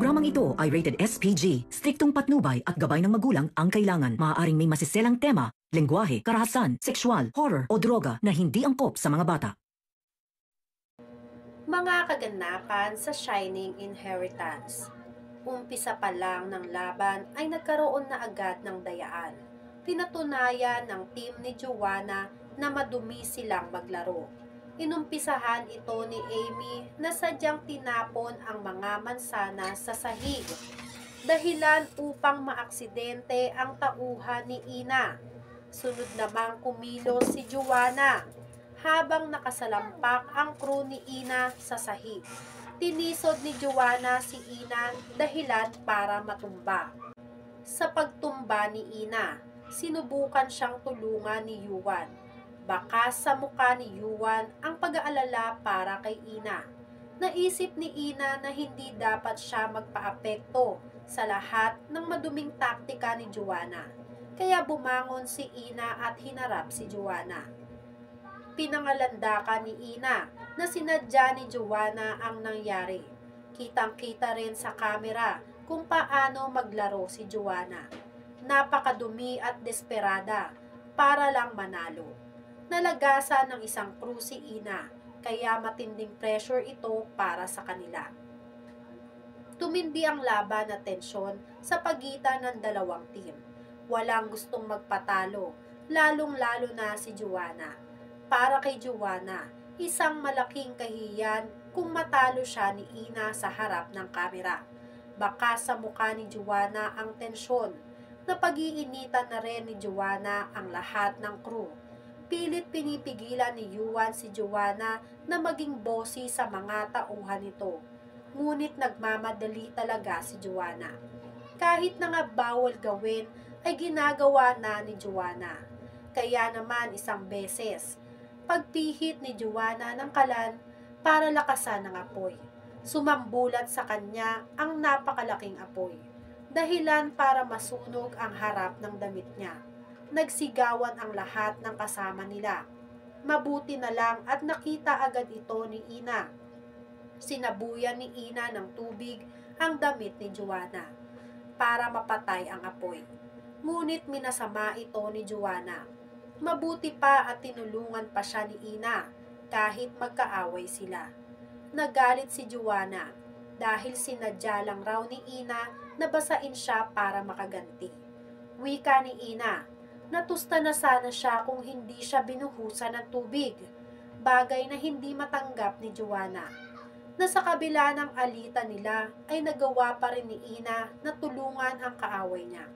Programang ito ay rated SPG. Striktong patnubay at gabay ng magulang ang kailangan. Maaaring may masiselang tema, lengguwahe, karahasan, sexual, horror o droga na hindi angkop sa mga bata. Mga kaganapan sa Shining Inheritance. Umpisa pa lang ng laban ay nagkaroon na agad ng dayaan. Pinatunayan ng team ni Joanna na madumi silang maglaro. Inumpisahan ito ni Amy na sadyang tinapon ang mga mansana sa sahig. Dahilan upang maaksidente ang tauhan ni Ina. Sunod namang kumilos si Joanna habang nakasalampak ang crew ni Ina sa sahig. Tinisod ni Joanna si Ina dahilan para matumba. Sa pagtumba ni Ina, sinubukan siyang tulungan ni Yuan. Baka sa mukha ni Yuan ang pag-aalala para kay Ina. Naisip ni Ina na hindi dapat siya magpaapekto sa lahat ng maduming taktika ni Joanna. Kaya bumangon si Ina at hinarap si Joanna. Pinangalandakan ni Ina na sinadya ni Joanna ang nangyari. Kitang-kita rin sa kamera kung paano maglaro si Joanna. Napakadumi at desperada para lang manalo. Nalagasan ng isang crew si Ina, kaya matinding pressure ito para sa kanila. Tumindi ang laban at tensyon sa pagitan ng dalawang team. Walang gustong magpatalo, lalong-lalo na si Joanna. Para kay Joanna, isang malaking kahiyan kung matalo siya ni Ina sa harap ng kamera. Baka sa mukha ni Joanna ang tensyon. Napag-iinitan na rin ni Joanna ang lahat ng crew. Pilit pinipigilan ni Yuan si Joanna na maging bossy sa mga tauhan nito. Ngunit nagmamadali talaga si Joanna. Kahit na nga bawal gawin, ay ginagawa na ni Joanna. Kaya naman isang beses, pagpihit ni Joanna ng kalan para lakasan ang apoy. Sumambulat sa kanya ang napakalaking apoy. Dahilan para masunog ang harap ng damit niya. Nagsigawan ang lahat ng kasama nila. Mabuti na lang at nakita agad ito ni Ina. Sinabuyan ni Ina ng tubig ang damit ni Joanna para mapatay ang apoy. Ngunit minasama ito ni Joanna. Mabuti pa at tinulungan pa siya ni Ina kahit magkaaway sila. Nagalit si Joanna dahil sinadya lang raw ni Ina na basain siya para makaganti. Wika ni Ina, natusta na sana siya kung hindi siya binuhusan ng tubig, bagay na hindi matanggap ni Joanna. Na sa kabila ng alitan nila ay nagawa pa rin ni Ina na tulungan ang kaaway niya.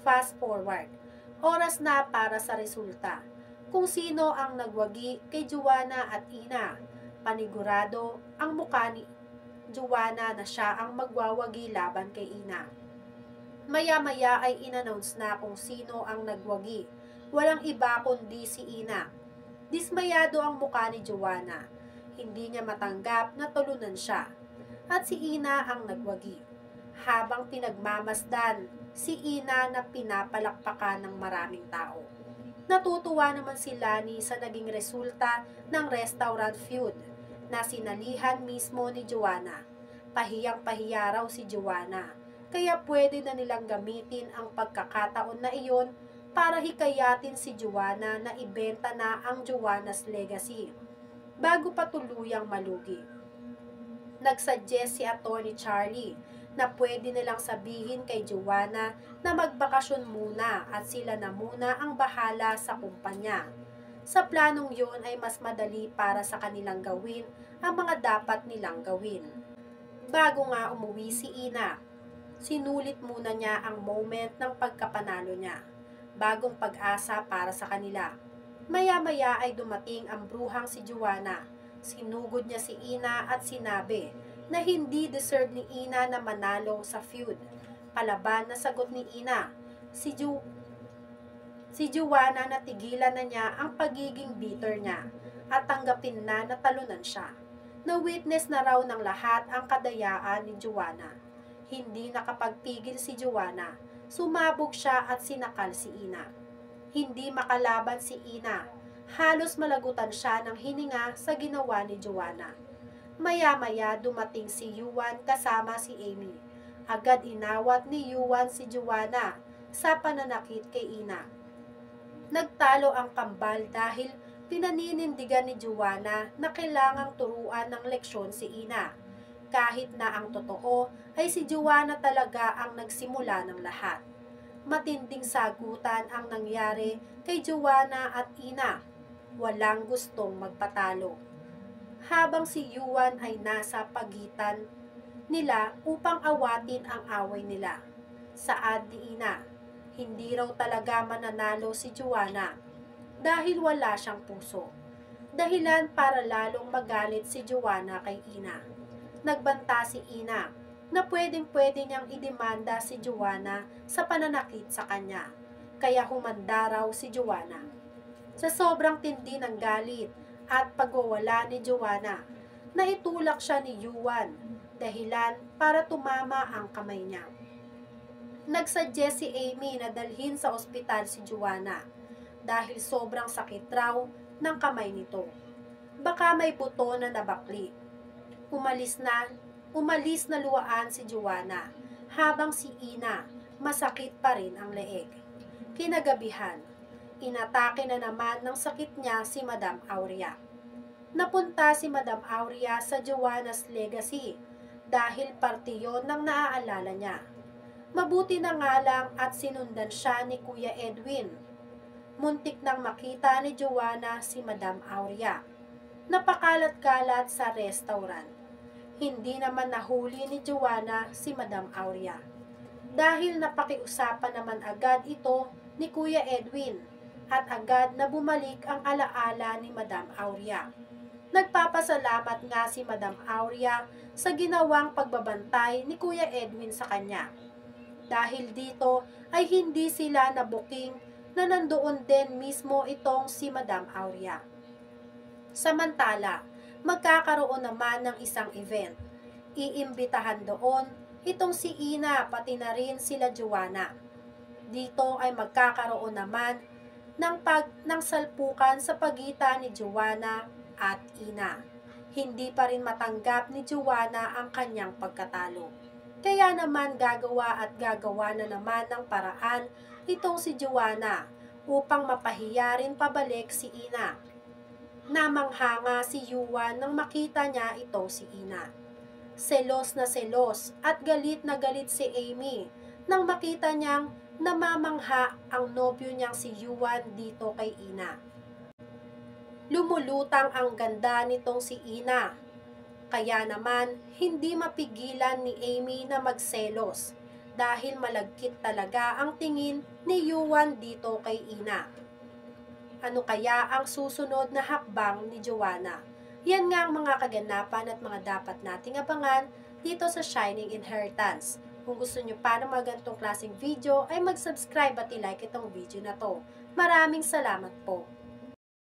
Fast forward, oras na para sa resulta. Kung sino ang nagwagi kay Joanna at Ina, panigurado ang mukha ni Joanna na siya ang magwawagi laban kay Ina. Maya-maya ay inannounce na kung sino ang nagwagi. Walang iba kundi si Ina. Dismayado ang mukha ni Joanna. Hindi niya matanggap na tulunan siya. At si Ina ang nagwagi. Habang pinagmamasdan si Ina na pinapalakpakan ng maraming tao. Natutuwa naman si Lani sa naging resulta ng restaurant feud na sinalihan mismo ni Joanna. Pahiyang-pahiya raw si Joanna, kaya pwede na nilang gamitin ang pagkakataon na iyon para hikayatin si Joanna na ibenta na ang Joanna's Legacy bago pa tuluyang malugi. Nagsuggest si Attorney Charlie na pwede nilang sabihin kay Joanna na magbakasyon muna at sila na muna ang bahala sa kumpanya. Sa planong yon ay mas madali para sa kanilang gawin ang mga dapat nilang gawin. Bago nga umuwi si Ina, sinulit muna niya ang moment ng pagkapanalo niya. Bagong pag-asa para sa kanila. Maya-maya ay dumating ang bruhang si Joanna. Sinugod niya si Ina at sinabi na hindi deserve ni Ina na manalo sa feud. Palaban na sagot ni Ina. Si Joanna natigilan na niya ang pagiging bitter niya at tanggapin na talunan siya. Na-witness na raw ng lahat ang kadayaan ni Joanna. Hindi nakapagpigil si Joanna. Sumabog siya at sinakal si Ina. Hindi makalaban si Ina. Halos malagutan siya ng hininga sa ginawa ni Joanna. Maya-maya dumating si Yuan kasama si Amy. Agad inawat ni Yuan si Joanna sa pananakit kay Ina. Nagtalo ang kambal dahil pinaninindigan ni Joanna na kailangang turuan ng leksyon si Ina. Kahit na ang totoo ay si Joanna talaga ang nagsimula ng lahat. Matinding sagutan ang nangyari kay Joanna at Ina. Walang gustong magpatalo. Habang si Yuan ay nasa pagitan nila upang awatin ang away nila. Saad ni Ina, hindi raw talaga mananalo si Joanna dahil wala siyang puso. Dahilan para lalong magalit si Joanna kay Ina. Nagbanta si Ina na pwedeng-pwede niyang idemanda si Joanna sa pananakit sa kanya. Kaya humanda raw si Joanna. Sa sobrang tindi ng galit at pagwawala ni Joanna, naitulak siya ni Yuan, dahilan para tumama ang kamay niya. Nagsuggest si Amy na dalhin sa ospital si Joanna dahil sobrang sakit raw ng kamay nito. Baka may buto na nabakli. Umalis na luwaan si Joanna habang si Ina masakit pa rin ang leeg. Kinagabihan, inatake na naman ng sakit niya si Madam Aurea. Napunta si Madam Aurea sa Joanna's legacy dahil parte yon ng naaalala niya. Mabuti na nga lang at sinundan siya ni Kuya Edwin. Muntik nang makita ni Joanna si Madam Aurea. Napakalat-kalat sa restaurant. Hindi naman nahuli ni Joanna si Madam Aurea. Dahil napakiusapan naman agad ito ni Kuya Edwin at agad na bumalik ang alaala ni Madam Aurea. Nagpapasalamat nga si Madam Aurea sa ginawang pagbabantay ni Kuya Edwin sa kanya. Dahil dito ay hindi sila nabuking na nandoon din mismo itong si Madam Aurea. Samantala, magkakaroon naman ng isang event. Iimbitahan doon itong si Ina pati na rin sila Joanna. Dito ay magkakaroon naman ng salpukan sa pagitan ni Joanna at Ina. Hindi pa rin matanggap ni Joanna ang kanyang pagkatalo. Kaya naman gagawa na naman ng paraan itong si Joanna upang mapahiya rin pabalik si Ina. Namanghanga si Yuan nang makita niya ito si Ina. Selos na selos at galit na galit si Amy nang makita niyang namamangha ang nobyo niyang si Yuan dito kay Ina. Lumulutang ang ganda nitong si Ina. Kaya naman, hindi mapigilan ni Amy na magselos dahil malagkit talaga ang tingin ni Yuan dito kay Ina. Ano kaya ang susunod na hakbang ni Joanna? Yan nga ang mga kaganapan at mga dapat nating abangan dito sa Shining Inheritance. Kung gusto nyo pa ng mga ganitong klaseng video, ay mag-subscribe at i-like itong video na to. Maraming salamat po!